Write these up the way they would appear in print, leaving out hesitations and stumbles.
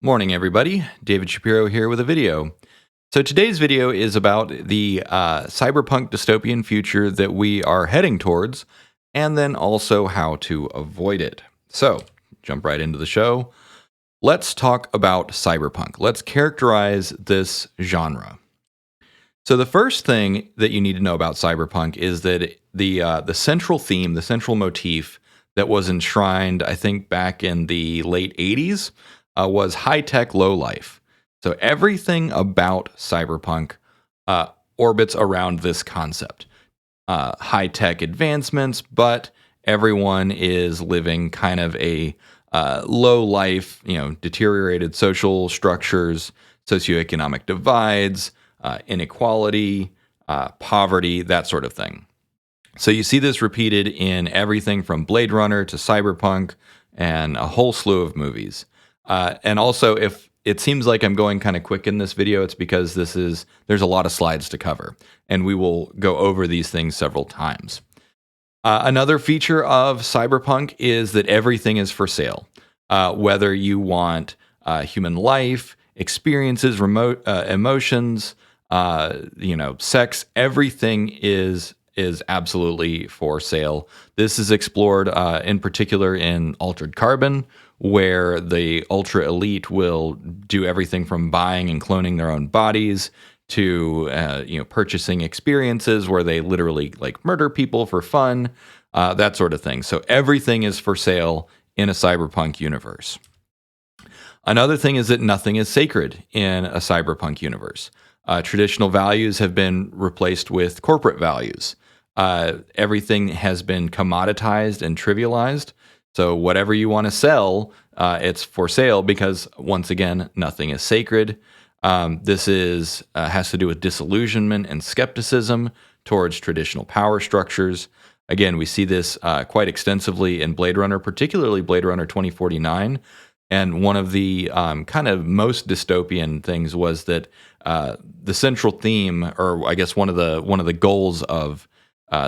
Morning, everybody. David Shapiro here with a video. So today's video is about the cyberpunk dystopian future that we are heading towards, and then also how to avoid it. So, jump right into the show. Let's talk about cyberpunk. Let's characterize this genre. So the first thing that you need to know about cyberpunk is that the central theme, the central motif that was enshrined, I think, back in the late 80s, was high-tech, low-life. So everything about cyberpunk orbits around this concept. High-tech advancements, but everyone is living kind of a low-life, deteriorated social structures, socioeconomic divides, inequality, poverty, that sort of thing. So you see this repeated in everything from Blade Runner to Cyberpunk and a whole slew of movies. And also, if it seems like I'm going kind of quick in this video, it's because there's a lot of slides to cover, and we will go over these things several times. Another feature of Cyberpunk is that everything is for sale. Whether you want human life, experiences, remote emotions, sex, everything is absolutely for sale. This is explored in particular in Altered Carbon, where the ultra elite will do everything from buying and cloning their own bodies to purchasing experiences where they literally murder people for fun, that sort of thing. So everything is for sale in a cyberpunk universe. Another thing is that nothing is sacred in a cyberpunk universe. Traditional values have been replaced with corporate values. Everything has been commoditized and trivialized. So whatever you want to sell, it's for sale because, once again, nothing is sacred. This has to do with disillusionment and skepticism towards traditional power structures. Again, we see this quite extensively in Blade Runner, particularly Blade Runner 2049. And one of the kind of most dystopian things was that the central theme, or I guess one of the goals of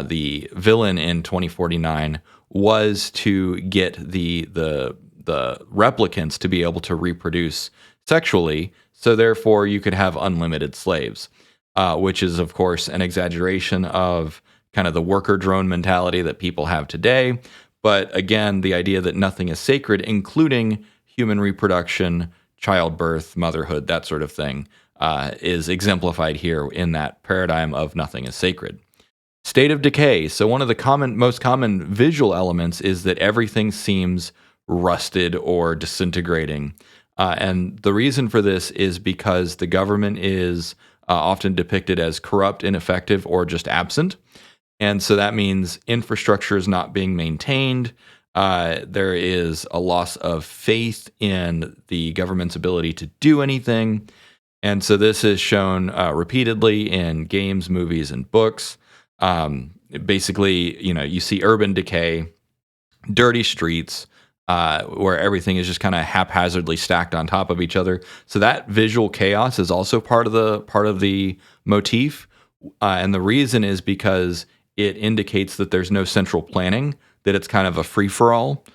the villain in 2049 was to get the replicants to be able to reproduce sexually, so therefore you could have unlimited slaves, which is, of course, an exaggeration of kind of the worker drone mentality that people have today. But again, the idea that nothing is sacred, including human reproduction, childbirth, motherhood, that sort of thing, is exemplified here in that paradigm of nothing is sacred. State of decay. So one of the most common visual elements is that everything seems rusted or disintegrating. And the reason for this is because the government is often depicted as corrupt, ineffective, or just absent. And so that means infrastructure is not being maintained. There is a loss of faith in the government's ability to do anything. And so this is shown repeatedly in games, movies, and books. Basically, you see urban decay, dirty streets, where everything is just kind of haphazardly stacked on top of each other. So that visual chaos is also part of the motif. And the reason is because it indicates that there's no central planning, that it's kind of a free-for-all,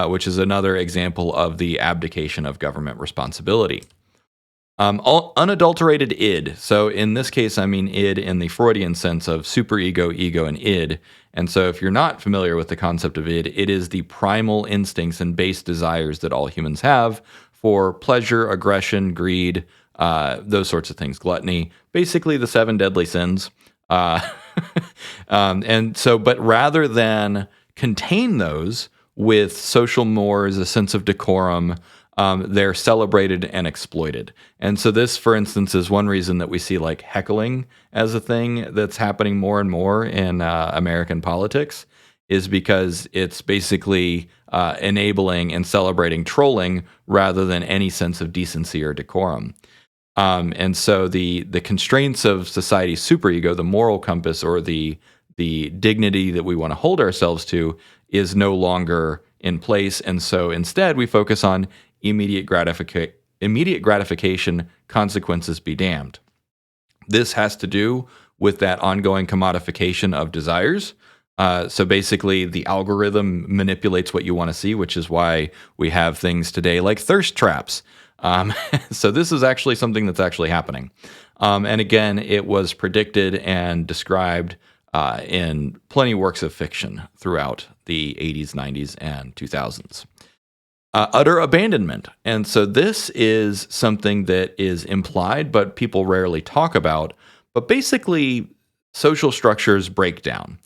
which is another example of the abdication of government responsibility. Unadulterated id. So in this case, I mean id in the Freudian sense of superego, ego, and id. And so if you're not familiar with the concept of id, it is the primal instincts and base desires that all humans have for pleasure, aggression, greed, those sorts of things, gluttony, basically the 7 deadly sins. And so, but rather than contain those with social mores, a sense of decorum, they're celebrated and exploited. And so this, for instance, is one reason that we see heckling as a thing that's happening more and more in American politics, is because it's basically enabling and celebrating trolling rather than any sense of decency or decorum. And so the constraints of society's superego, the moral compass, or the dignity that we want to hold ourselves to, is no longer in place. And so instead we focus on immediate gratification, consequences be damned. This has to do with that ongoing commodification of desires. So basically, the algorithm manipulates what you want to see, which is why we have things today like thirst traps. So this is actually something that's actually happening. And again, it was predicted and described in plenty of works of fiction throughout the 80s, 90s, and 2000s. Utter abandonment. And so this is something that is implied, but people rarely talk about. But basically, social structures break down.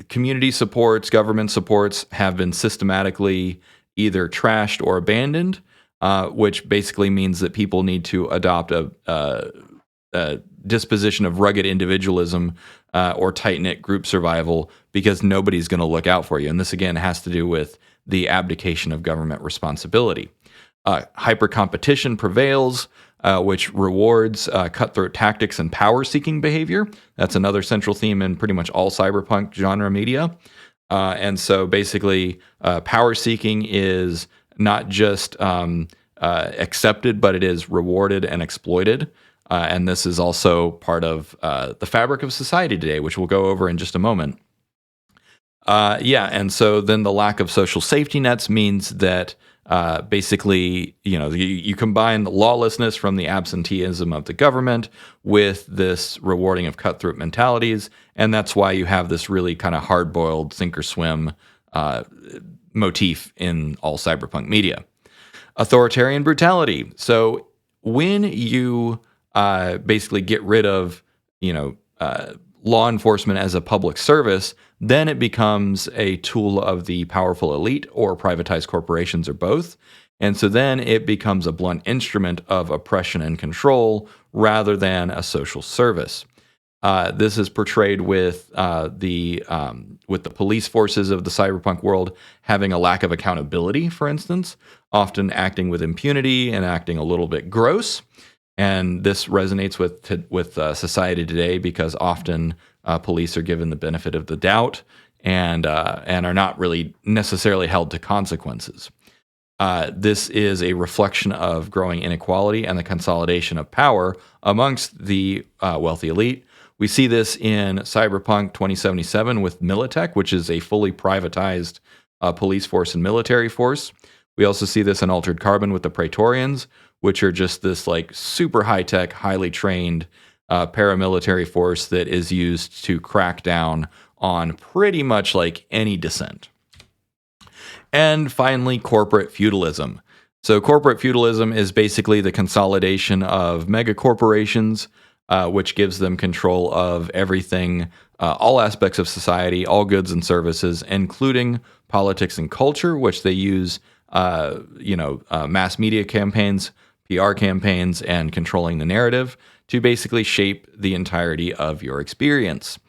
Community supports, government supports have been systematically either trashed or abandoned, which basically means that people need to adopt a disposition of rugged individualism or tight-knit group survival because nobody's going to look out for you. And this, again, has to do with the abdication of government responsibility. Hyper-competition prevails, which rewards cutthroat tactics and power-seeking behavior. That's another central theme in pretty much all cyberpunk genre media. And so basically, power-seeking is not just accepted, but it is rewarded and exploited. And this is also part of the fabric of society today, which we'll go over in just a moment. And so then the lack of social safety nets means that basically, you combine lawlessness from the absenteeism of the government with this rewarding of cutthroat mentalities, and that's why you have this really kind of hard-boiled sink-or-swim motif in all cyberpunk media. Authoritarian brutality. So when you basically get rid of, law enforcement as a public service, then it becomes a tool of the powerful elite or privatized corporations or both. And so then it becomes a blunt instrument of oppression and control rather than a social service. This is portrayed with the police forces of the cyberpunk world having a lack of accountability, for instance, often acting with impunity and acting a little bit gross. And this resonates with society today because often police are given the benefit of the doubt and are not really necessarily held to consequences. This is a reflection of growing inequality and the consolidation of power amongst the wealthy elite. We see this in Cyberpunk 2077 with Militech, which is a fully privatized police force and military force. We also see this in Altered Carbon with the Praetorians, which are just this like super high-tech, highly trained paramilitary force that is used to crack down on pretty much like any dissent. And finally, corporate feudalism. So corporate feudalism is basically the consolidation of mega corporations, which gives them control of everything, all aspects of society, all goods and services, including politics and culture, which they use, mass media campaigns, PR campaigns, and controlling the narrative to basically shape the entirety of your experience.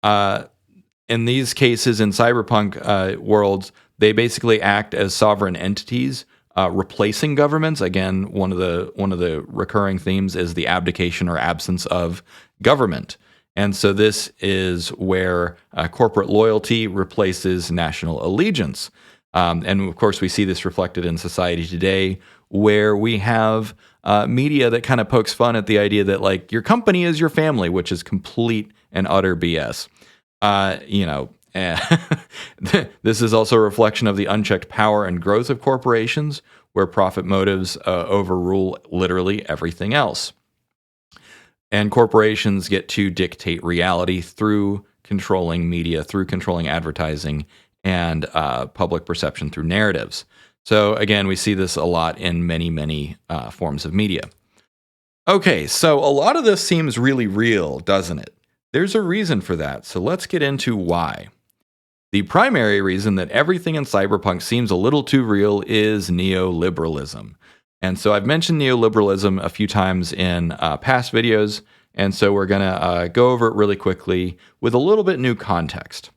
In these cases, in cyberpunk worlds, they basically act as sovereign entities, replacing governments. Again, one of the recurring themes is the abdication or absence of government. And so this is where corporate loyalty replaces national allegiance. And of course, we see this reflected in society today, where we have media that kind of pokes fun at the idea that like your company is your family, which is complete and utter BS. This is also a reflection of the unchecked power and growth of corporations, where profit motives overrule literally everything else. And corporations get to dictate reality through controlling media, through controlling advertising, and public perception through narratives. So again, we see this a lot in many, many forms of media. Okay, so a lot of this seems really real, doesn't it? There's a reason for that, so let's get into why. The primary reason that everything in cyberpunk seems a little too real is neoliberalism. And so I've mentioned neoliberalism a few times in past videos, and so we're going to go over it really quickly with a little bit new context.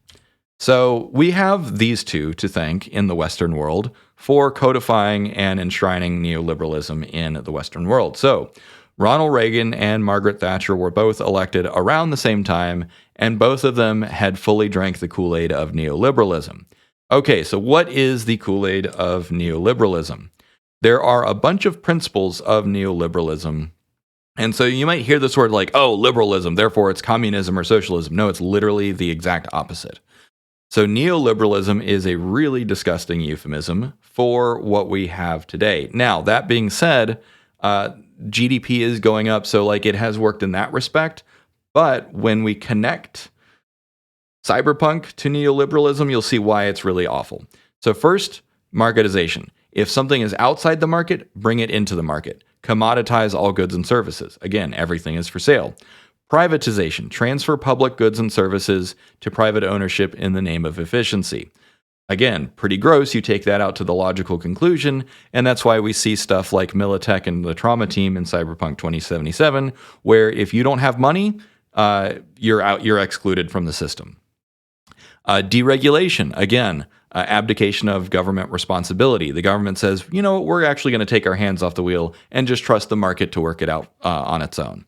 So we have these two to thank in the Western world for codifying and enshrining neoliberalism in the Western world. So Ronald Reagan and Margaret Thatcher were both elected around the same time, and both of them had fully drank the Kool-Aid of neoliberalism. Okay, so what is the Kool-Aid of neoliberalism? There are a bunch of principles of neoliberalism. And so you might hear this word like, oh, liberalism, therefore it's communism or socialism. No, it's literally the exact opposite. So neoliberalism is a really disgusting euphemism for what we have today. Now, that being said, GDP is going up, so like it has worked in that respect. But when we connect cyberpunk to neoliberalism, you'll see why it's really awful. So first, marketization. If something is outside the market, bring it into the market. Commoditize all goods and services. Again, everything is for sale. Privatization. Transfer public goods and services to private ownership in the name of efficiency. Again, pretty gross. You take that out to the logical conclusion, and that's why we see stuff like Militech and the Trauma Team in Cyberpunk 2077, where if you don't have money, you're out, you're excluded from the system. Deregulation, again, abdication of government responsibility. The government says, you know what, we're actually going to take our hands off the wheel and just trust the market to work it out on its own.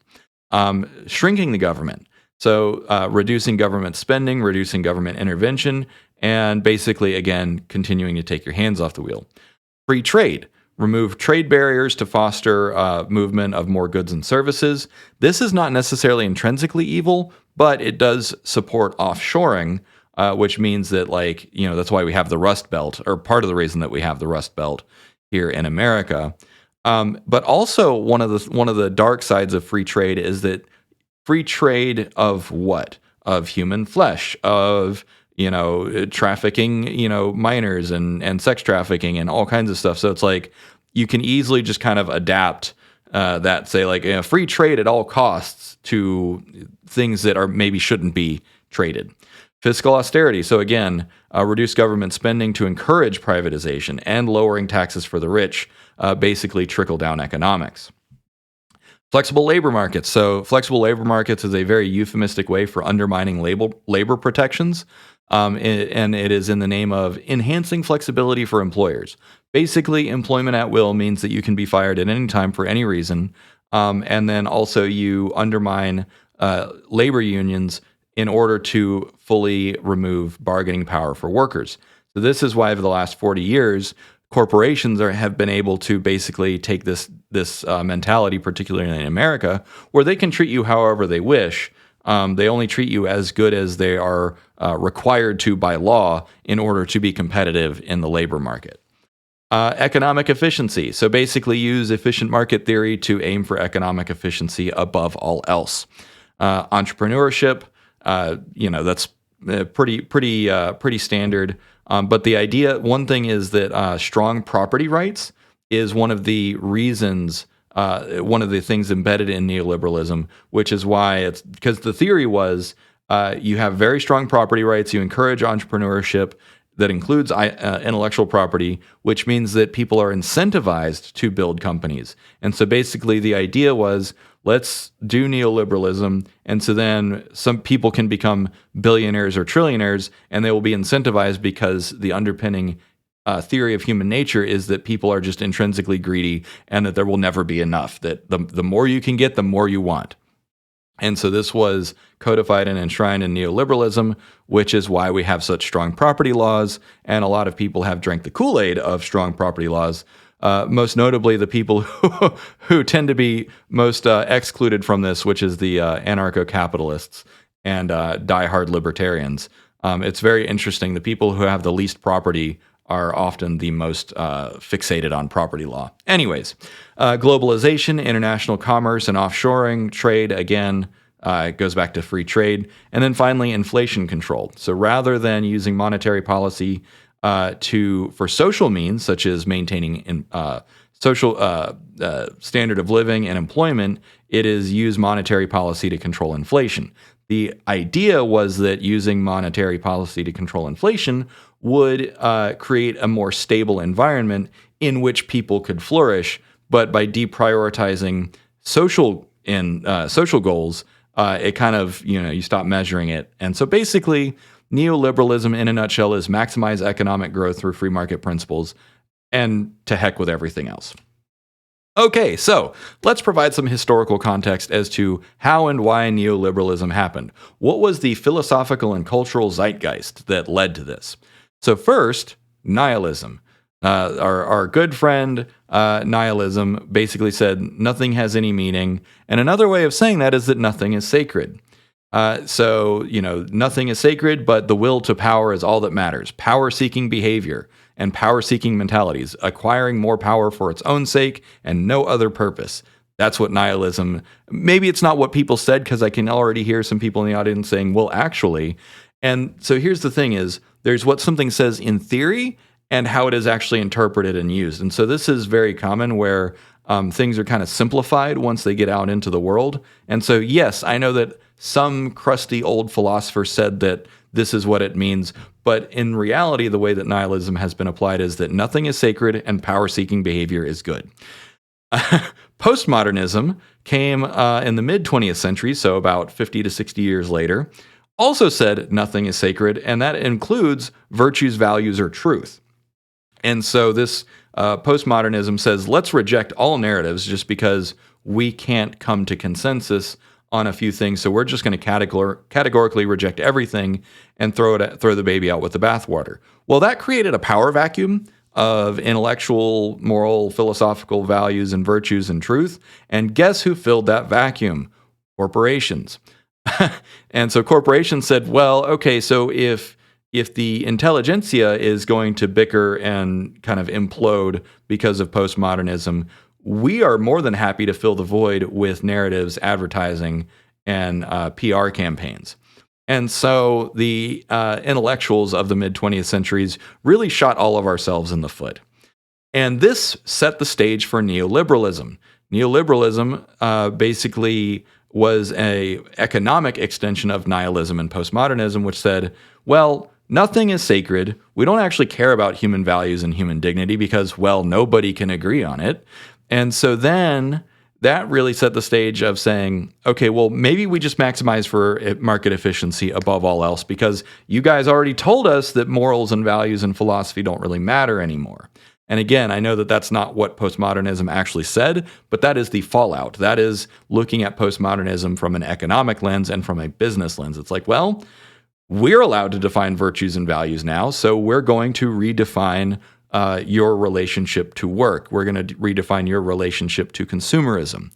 Shrinking the government. So reducing government spending, reducing government intervention, and basically, again, continuing to take your hands off the wheel. Free trade. Remove trade barriers to foster movement of more goods and services. This is not necessarily intrinsically evil, but it does support offshoring, which means that, like, you know, that's why we have the Rust Belt, or part of the reason that we have the Rust Belt here in America. But also one of the dark sides of free trade is that free trade of what? Of human flesh, of, you know, trafficking, you know, minors and sex trafficking and all kinds of stuff. So it's like you can easily just kind of adapt that, say, like, you know, free trade at all costs to things that are maybe shouldn't be traded. Fiscal austerity. So again, reduce government spending to encourage privatization and lowering taxes for the rich, basically trickle-down economics. Flexible labor markets. So flexible labor markets is a very euphemistic way for undermining labor protections, and it is in the name of enhancing flexibility for employers. Basically, employment at will means that you can be fired at any time for any reason, and then also you undermine labor unions in order to fully remove bargaining power for workers. So this is why over the last 40 years, corporations have been able to basically take this mentality, particularly in America, where they can treat you however they wish. They only treat you as good as they are required to by law in order to be competitive in the labor market. Economic efficiency. So basically use efficient market theory to aim for economic efficiency above all else. Entrepreneurship. You know, that's pretty standard. But the idea, one thing is that strong property rights is one of the reasons, one of the things embedded in neoliberalism, which is why it's because the theory was you have very strong property rights, you encourage entrepreneurship that includes intellectual property, which means that people are incentivized to build companies. And so basically the idea was, let's do neoliberalism, and so then some people can become billionaires or trillionaires, and they will be incentivized because the underpinning theory of human nature is that people are just intrinsically greedy and that there will never be enough, that the more you can get, the more you want. And so this was codified and enshrined in neoliberalism, which is why we have such strong property laws, and a lot of people have drank the Kool-Aid of strong property laws. Most notably, the people who tend to be most excluded from this, which is the anarcho-capitalists and diehard libertarians. It's very interesting. The people who have the least property are often the most fixated on property law. Anyways, globalization, international commerce, and offshoring trade, again, goes back to free trade. And then finally, inflation control. So rather than using monetary policy for social means, such as maintaining social standard of living and employment, it is use monetary policy to control inflation. The idea was that using monetary policy to control inflation would create a more stable environment in which people could flourish, but by deprioritizing social goals, it kind of, you stop measuring it. And so basically, neoliberalism in a nutshell is maximize economic growth through free market principles, and to heck with everything else. Okay, so let's provide some historical context as to how and why neoliberalism happened. What was the philosophical and cultural zeitgeist that led to this? So first, nihilism. Our good friend nihilism basically said nothing has any meaning, and another way of saying that is that nothing is sacred. So, nothing is sacred, but the will to power is all that matters. Power-seeking behavior and power-seeking mentalities, acquiring more power for its own sake and no other purpose. That's what nihilism, maybe it's not what people said, because I can already hear some people in the audience saying, well, actually. And so here's the thing is, there's what something says in theory and how it is actually interpreted and used. And so this is very common where things are kind of simplified once they get out into the world. And so, yes, I know that some crusty old philosopher said that this is what it means. But in reality, the way that nihilism has been applied is that nothing is sacred and power-seeking behavior is good. Postmodernism came in the mid-20th century, so about 50 to 60 years later, also said nothing is sacred, and that includes virtues, values, or truth. And so this postmodernism says, let's reject all narratives just because we can't come to consensus on a few things. So we're just going to categorically reject everything and throw the baby out with the bathwater. Well, that created a power vacuum of intellectual, moral, philosophical values and virtues and truth. And guess who filled that vacuum? Corporations. And so corporations said, well, okay, so if the intelligentsia is going to bicker and kind of implode because of postmodernism, we are more than happy to fill the void with narratives, advertising, and PR campaigns. And so the intellectuals of the mid-20th centuries really shot all of ourselves in the foot. And this set the stage for neoliberalism. Neoliberalism basically was an economic extension of nihilism and postmodernism, which said, well, nothing is sacred. We don't actually care about human values and human dignity because, well, nobody can agree on it. And so then that really set the stage of saying, okay, well, maybe we just maximize for market efficiency above all else because you guys already told us that morals and values and philosophy don't really matter anymore. And again, I know that that's not what postmodernism actually said, but that is the fallout. That is looking at postmodernism from an economic lens and from a business lens. It's like, well, we're allowed to define virtues and values now, so we're going to redefine your relationship to work. We're going to redefine your relationship to consumerism.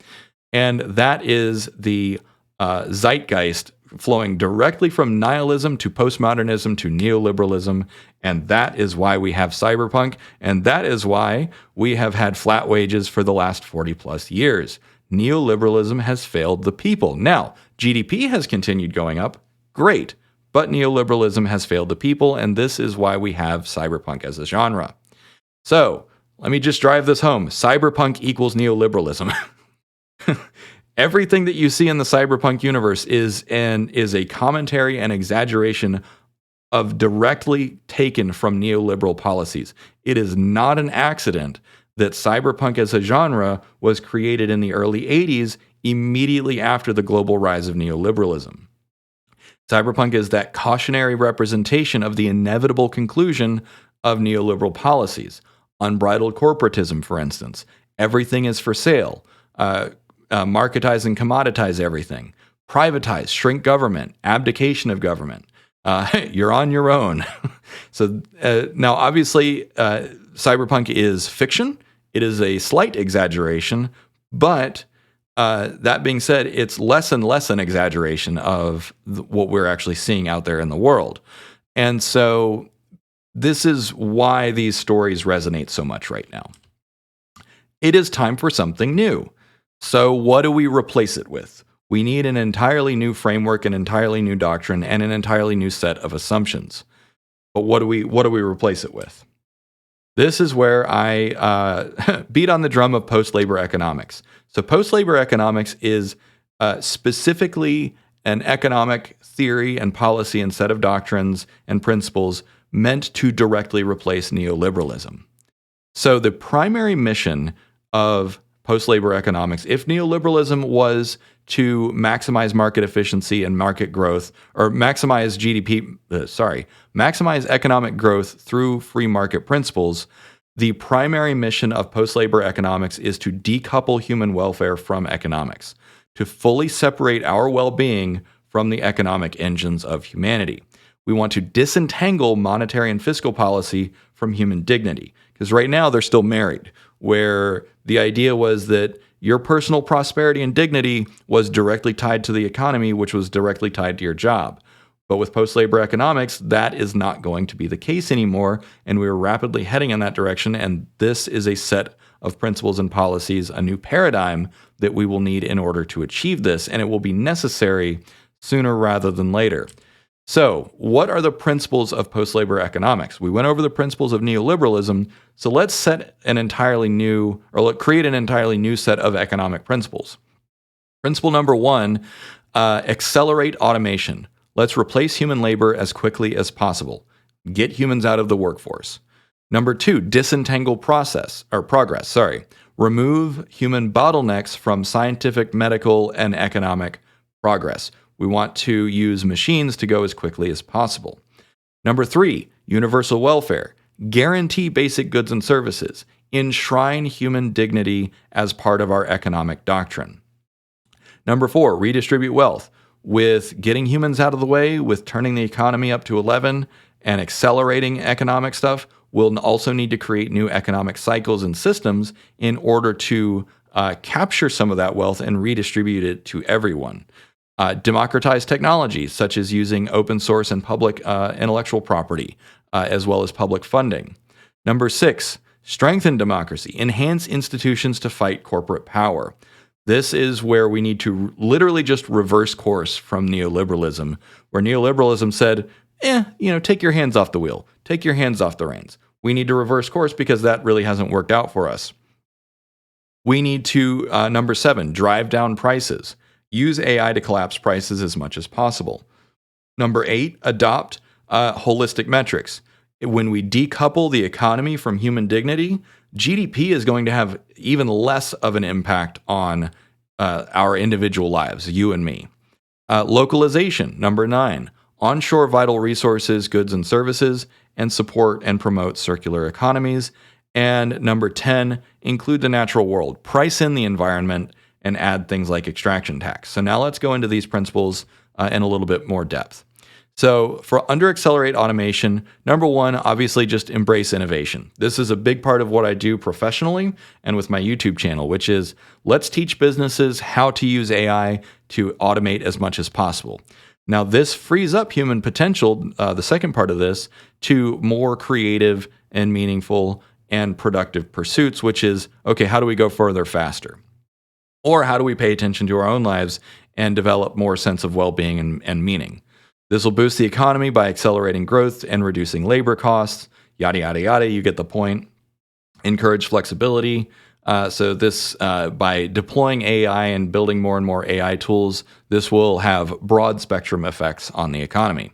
And that is the zeitgeist flowing directly from nihilism to postmodernism to neoliberalism. And that is why we have cyberpunk. And that is why we have had flat wages for the last 40 plus years. Neoliberalism has failed the people. Now, GDP has continued going up. Great. But neoliberalism has failed the people. And this is why we have cyberpunk as a genre. So let me just drive this home. Cyberpunk equals neoliberalism. Everything that you see in the cyberpunk universe is a commentary and exaggeration of directly taken from neoliberal policies. It is not an accident that cyberpunk as a genre was created in the early 80s, immediately after the global rise of neoliberalism. Cyberpunk is that cautionary representation of the inevitable conclusion of neoliberal policies. Unbridled corporatism, for instance. Everything is for sale. Marketize and commoditize everything. Privatize, shrink government, abdication of government. You're on your own. So now, obviously, cyberpunk is fiction. It is a slight exaggeration, but that being said, it's less and less an exaggeration of what we're actually seeing out there in the world. And so this is why these stories resonate so much right now. It is time for something new. So what do we replace it with? We need an entirely new framework, an entirely new doctrine, and an entirely new set of assumptions. But what do we replace it with? This is where I beat on the drum of post-labor economics. So post-labor economics is specifically an economic theory and policy and set of doctrines and principles meant to directly replace neoliberalism. So the primary mission of post-labor economics, if neoliberalism was to maximize market efficiency and market growth, or maximize economic growth through free market principles, the primary mission of post-labor economics is to decouple human welfare from economics, to fully separate our well-being from the economic engines of humanity. We want to disentangle monetary and fiscal policy from human dignity. because right now they're still married, where the idea was that your personal prosperity and dignity was directly tied to the economy, which was directly tied to your job. But with post-labor economics, that is not going to be the case anymore, and we are rapidly heading in that direction, and this is a set of principles and policies, a new paradigm that we will need in order to achieve this, and it will be necessary sooner rather than later. So, what are the principles of post-labor economics? We went over the principles of neoliberalism, so let's create an entirely new set of economic principles. Principle number one, accelerate automation. Let's replace human labor as quickly as possible. Get humans out of the workforce. Number two, disentangle progress. Remove human bottlenecks from scientific, medical, and economic progress. We want to use machines to go as quickly as possible. Number three, universal welfare. Guarantee basic goods and services. Enshrine human dignity as part of our economic doctrine. Number four, redistribute wealth. With getting humans out of the way, with turning the economy up to 11 and accelerating economic stuff, we'll also need to create new economic cycles and systems in order to capture some of that wealth and redistribute it to everyone. Democratize technology, such as using open source and public intellectual property, as well as public funding. Number six, strengthen democracy. Enhance institutions to fight corporate power. This is where we need to literally just reverse course from neoliberalism, where neoliberalism said, take your hands off the wheel, take your hands off the reins. We need to reverse course because that really hasn't worked out for us. We need to, number seven, drive down prices. Use AI to collapse prices as much as possible. Number eight, adopt holistic metrics. When we decouple the economy from human dignity, GDP is going to have even less of an impact on our individual lives, you and me. Localization, number nine, onshore vital resources, goods and services, and support and promote circular economies. And number 10, include the natural world. Price in the environment and add things like extraction tax. So now let's go into these principles in a little bit more depth. So for under accelerate automation, number one, obviously just embrace innovation. This is a big part of what I do professionally and with my YouTube channel, which is let's teach businesses how to use AI to automate as much as possible. Now this frees up human potential, the second part of this, to more creative and meaningful and productive pursuits, which is, okay, how do we go further faster? Or how do we pay attention to our own lives and develop more sense of well-being and meaning? This will boost the economy by accelerating growth and reducing labor costs, yada, yada, yada. You get the point. Encourage flexibility. So this, by deploying AI and building more and more AI tools, this will have broad spectrum effects on the economy.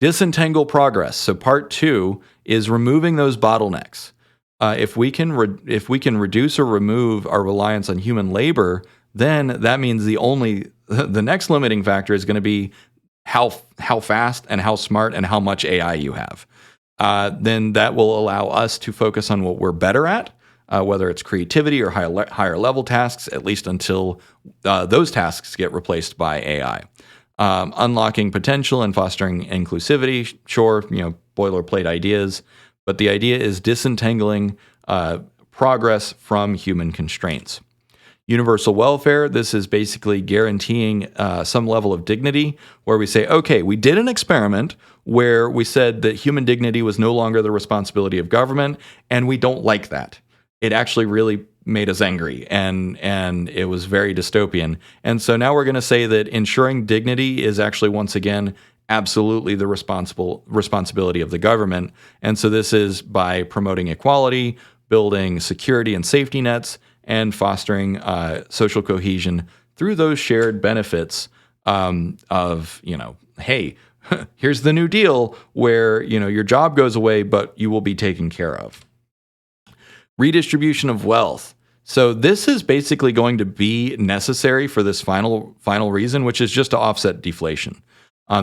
Disentangle progress. So part two is removing those bottlenecks. If we can reduce or remove our reliance on human labor, then that means the next limiting factor is going to be how fast and how smart and how much AI you have. Then that will allow us to focus on what we're better at, whether it's creativity or higher level tasks, at least until those tasks get replaced by AI. Unlocking potential and fostering inclusivity, sure, boilerplate ideas. But the idea is disentangling progress from human constraints. Universal welfare, this is basically guaranteeing some level of dignity where we say, okay, we did an experiment where we said that human dignity was no longer the responsibility of government, and we don't like that. It actually really made us angry, and it was very dystopian. And so now we're going to say that ensuring dignity is actually, once again, absolutely the responsibility of the government. And so this is by promoting equality, building security and safety nets, and fostering social cohesion through those shared benefits of, hey, here's the New Deal where, your job goes away, but you will be taken care of. Redistribution of wealth. So this is basically going to be necessary for this final reason, which is just to offset deflation.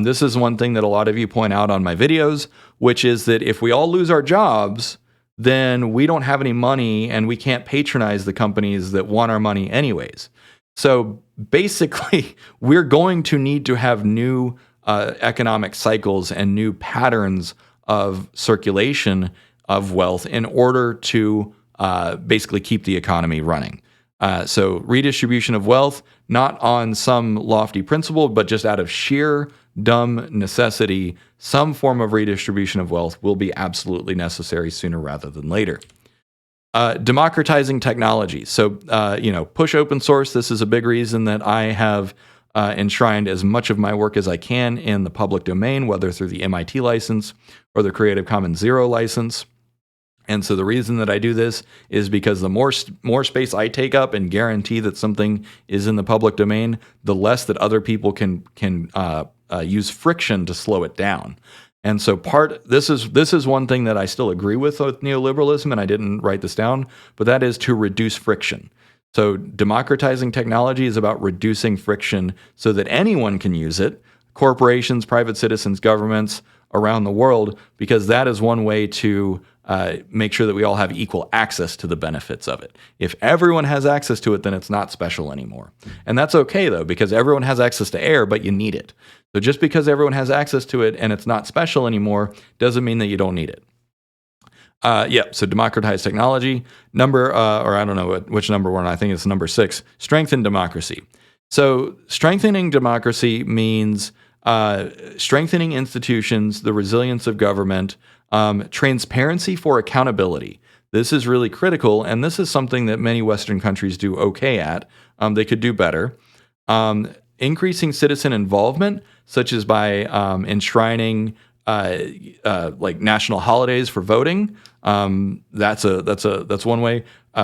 This is one thing that a lot of you point out on my videos, which is that if we all lose our jobs, then we don't have any money and we can't patronize the companies that want our money anyways. So basically, we're going to need to have new economic cycles and new patterns of circulation of wealth in order to basically keep the economy running. So redistribution of wealth, not on some lofty principle, but just out of sheer dumb necessity, some form of redistribution of wealth will be absolutely necessary sooner rather than later. Democratizing technology. So, push open source. This is a big reason that I have enshrined as much of my work as I can in the public domain, whether through the MIT license or the Creative Commons Zero license. And so the reason that I do this is because the more space I take up and guarantee that something is in the public domain, the less that other people can use friction to slow it down. And so this is one thing that I still agree with neoliberalism, and I didn't write this down, but that is to reduce friction. So democratizing technology is about reducing friction so that anyone can use it, corporations, private citizens, governments around the world, because that is one way to make sure that we all have equal access to the benefits of it. If everyone has access to it, then it's not special anymore. And that's okay, though, because everyone has access to air, but you need it. So just because everyone has access to it and it's not special anymore doesn't mean that you don't need it. So democratize technology. I don't know which number one, I think it's number 6, strengthen democracy. So strengthening democracy means strengthening institutions, the resilience of government, transparency for accountability. This is really critical, and this is something that many Western countries do okay at. They could do better. Increasing citizen involvement, such as by enshrining like national holidays for voting. That's one way.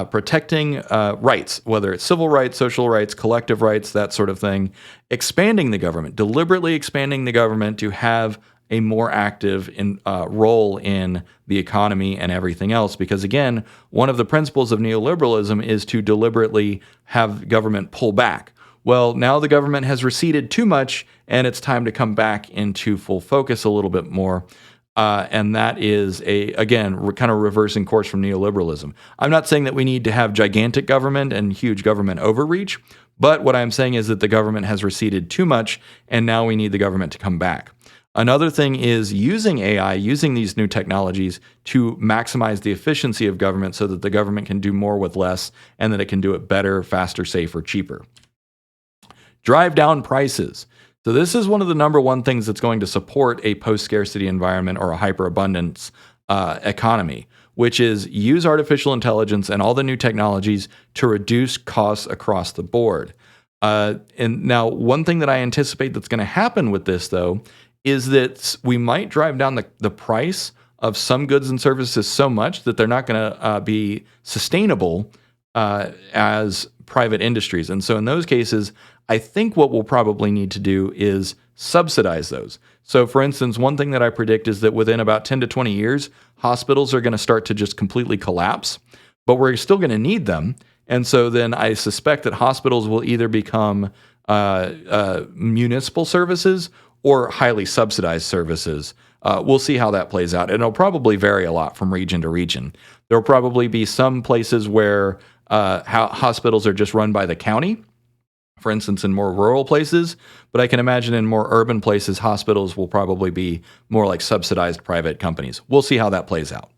Protecting rights, whether it's civil rights, social rights, collective rights, that sort of thing. Expanding the government, deliberately expanding the government to have a more active role in the economy and everything else. Because again, one of the principles of neoliberalism is to deliberately have government pull back. Well, now the government has receded too much, and it's time to come back into full focus a little bit more. And that is, kind of reversing course from neoliberalism. I'm not saying that we need to have gigantic government and huge government overreach, but what I'm saying is that the government has receded too much, and now we need the government to come back. Another thing is using AI, using these new technologies to maximize the efficiency of government so that the government can do more with less and that it can do it better, faster, safer, cheaper. Drive down prices. So this is one of the number one things that's going to support a post-scarcity environment or a hyperabundance economy, which is use artificial intelligence and all the new technologies to reduce costs across the board. And now, one thing that I anticipate that's going to happen with this, though, is that we might drive down the price of some goods and services so much that they're not going to be sustainable as private industries. And so in those cases, I think what we'll probably need to do is subsidize those. So for instance, one thing that I predict is that within about 10 to 20 years, hospitals are going to start to just completely collapse, but we're still going to need them. And so then I suspect that hospitals will either become municipal services or highly subsidized services. We'll see how that plays out. And it'll probably vary a lot from region to region. There'll probably be some places where hospitals are just run by the county, for instance, in more rural places. But I can imagine in more urban places, hospitals will probably be more like subsidized private companies. We'll see how that plays out.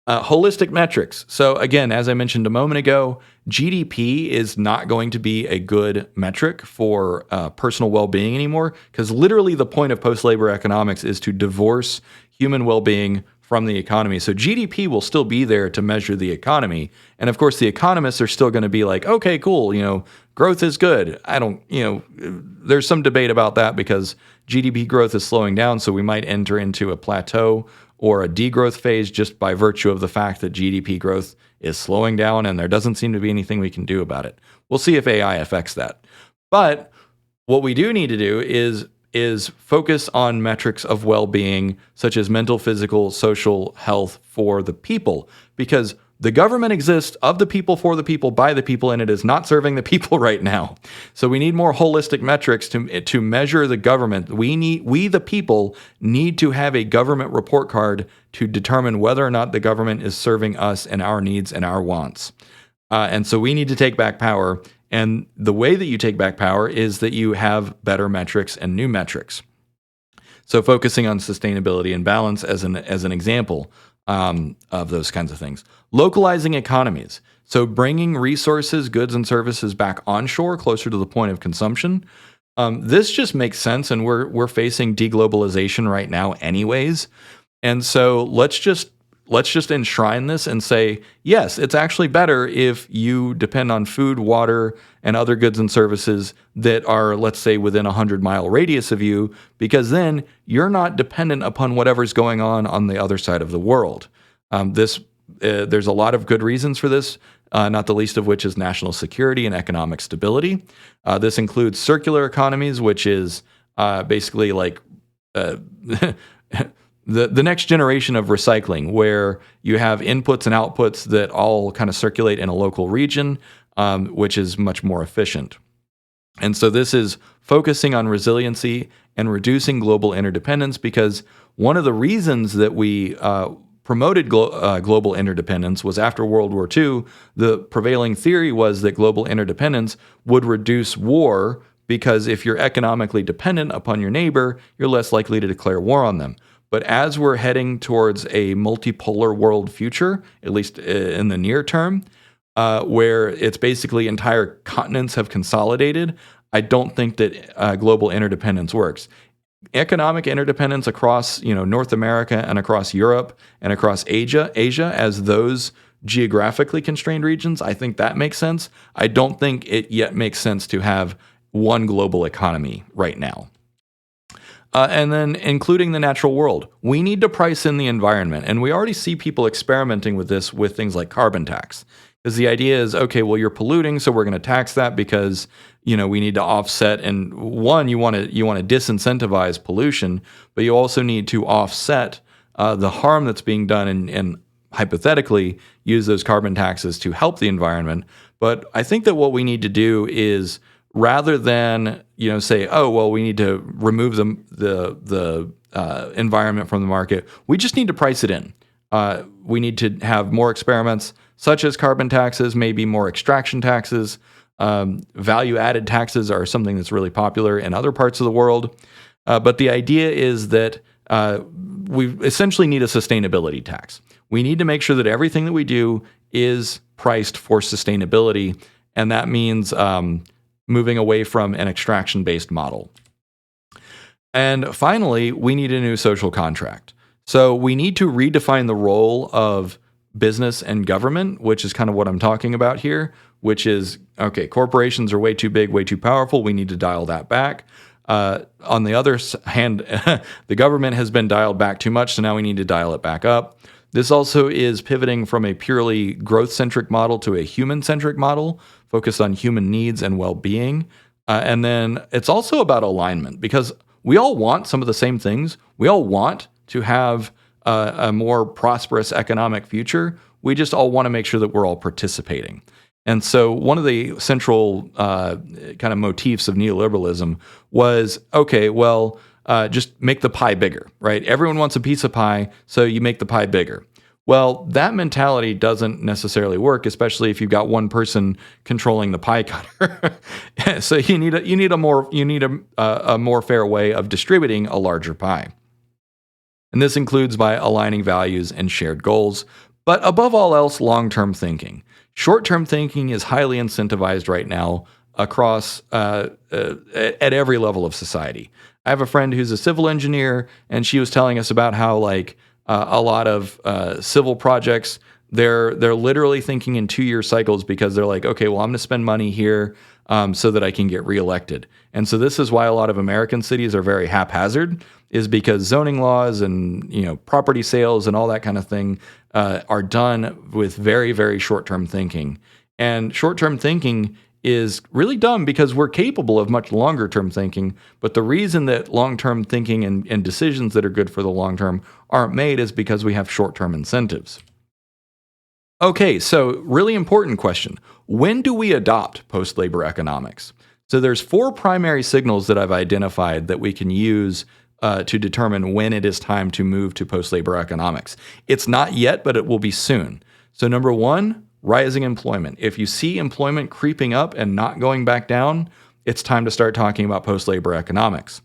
Holistic metrics. So again, as I mentioned a moment ago, GDP is not going to be a good metric for personal well-being anymore, because literally the point of post-labor economics is to divorce human well-being from the economy. So GDP will still be there to measure the economy. And of course, the economists are still going to be like, okay, cool, growth is good. There's some debate about that because GDP growth is slowing down. So we might enter into a plateau or a degrowth phase just by virtue of the fact that GDP growth is slowing down and there doesn't seem to be anything we can do about it. We'll see if AI affects that. But what we do need to do is focus on metrics of well-being, such as mental, physical, social health for the people, because the government exists of the people, for the people, by the people, and it is not serving the people right now. So we need more holistic metrics to measure the government. We the people need to have a government report card to determine whether or not the government is serving us and our needs and our wants. And so we need to take back power. And the way that you take back power is that you have better metrics and new metrics. So focusing on sustainability and balance as an example of those kinds of things. Localizing economies. So bringing resources, goods, and services back onshore, closer to the point of consumption. This just makes sense, and we're facing deglobalization right now, anyways. And so let's just enshrine this and say, yes, it's actually better if you depend on food, water, and other goods and services that are, let's say, within a 100-mile radius of you, because then you're not dependent upon whatever's going on the other side of the world. There's a lot of good reasons for this, not the least of which is national security and economic stability. This includes circular economies, which is basically like the next generation of recycling, where you have inputs and outputs that all kind of circulate in a local region, which is much more efficient. And so this is focusing on resiliency and reducing global interdependence, because one of the reasons that we promoted global interdependence was after World War II, the prevailing theory was that global interdependence would reduce war, because if you're economically dependent upon your neighbor, you're less likely to declare war on them. But as we're heading towards a multipolar world future, at least in the near term, where it's basically entire continents have consolidated, I don't think that global interdependence works. Economic interdependence across North America and across Europe and across Asia as those geographically constrained regions, I think that makes sense. I don't think it yet makes sense to have one global economy right now. And then including the natural world. We need to price in the environment. And we already see people experimenting with this with things like carbon tax. Because the idea is, okay, well, you're polluting, so we're going to tax that because, we need to offset. And one, you want to disincentivize pollution, but you also need to offset the harm that's being done and hypothetically use those carbon taxes to help the environment. But I think that what we need to do is, rather than say, oh well, we need to remove the environment from the market, we just need to price it in. We need to have more experiments, such as carbon taxes, maybe more extraction taxes. Value-added taxes are something that's really popular in other parts of the world. But the idea is that we essentially need a sustainability tax. We need to make sure that everything that we do is priced for sustainability, and that means moving away from an extraction-based model. And finally, we need a new social contract. So we need to redefine the role of business and government, which is kind of what I'm talking about here, which is, okay, corporations are way too big, way too powerful. We need to dial that back. On the other hand, the government has been dialed back too much, so now we need to dial it back up. This also is pivoting from a purely growth-centric model to a human-centric model, focused on human needs and well-being. And then it's also about alignment, because we all want some of the same things. We all want to have a more prosperous economic future. We just all want to make sure that we're all participating. And so one of the central kind of motifs of neoliberalism was, okay, well, just make the pie bigger, right? Everyone wants a piece of pie, so you make the pie bigger. Well, that mentality doesn't necessarily work, especially if you've got one person controlling the pie cutter. So you need a more fair way of distributing a larger pie. And this includes by aligning values and shared goals, but above all else, long-term thinking. Short-term thinking is highly incentivized right now across at every level of society. I have a friend who's a civil engineer, and she was telling us about how a lot of civil projects, they're literally thinking in 2-year cycles, because they're like, okay, well, I'm going to spend money here so that I can get reelected. And so this is why a lot of American cities are very haphazard, is because zoning laws and property sales and all that kind of thing are done with very, very short-term thinking. And short-term thinking is really dumb, because we're capable of much longer-term thinking. But the reason that long-term thinking and decisions that are good for the long term aren't made is because we have short-term incentives. Okay, so really important question. When do we adopt post-labor economics? So there's 4 primary signals that I've identified that we can use to determine when it is time to move to post-labor economics. It's not yet, but it will be soon. So number 1, rising employment. If you see employment creeping up and not going back down, it's time to start talking about post-labor economics.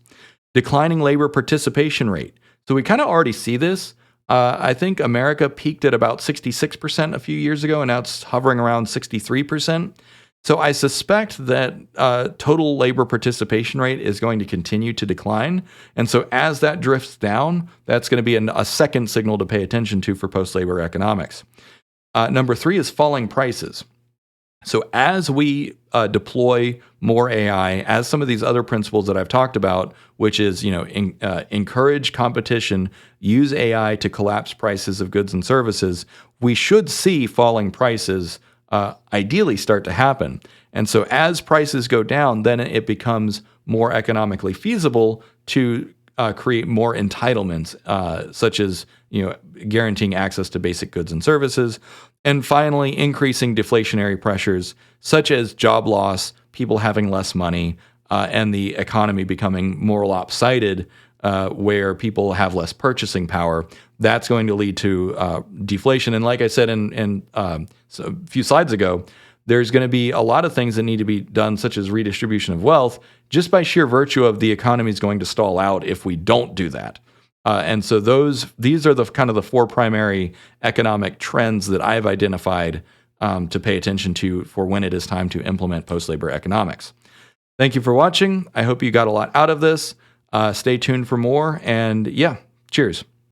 Declining labor participation rate. So we kind of already see this. I think America peaked at about 66% a few years ago, and now it's hovering around 63%. So I suspect that total labor participation rate is going to continue to decline. And so as that drifts down, that's going to be a second signal to pay attention to for post-labor economics. Number 3 is falling prices. So as we deploy more AI, as some of these other principles that I've talked about, which is encourage competition, use AI to collapse prices of goods and services, we should see falling prices ideally start to happen. And so as prices go down, then it becomes more economically feasible to create more entitlements, such as guaranteeing access to basic goods and services. And finally, increasing deflationary pressures, such as job loss, people having less money, and the economy becoming more lopsided, where people have less purchasing power. That's going to lead to deflation. And like I said a few slides ago, there's going to be a lot of things that need to be done, such as redistribution of wealth, just by sheer virtue of the economy is going to stall out if we don't do that. And so these are the kind of the 4 primary economic trends that I've identified to pay attention to for when it is time to implement post-labor economics. Thank you for watching. I hope you got a lot out of this. Stay tuned for more. And yeah, cheers.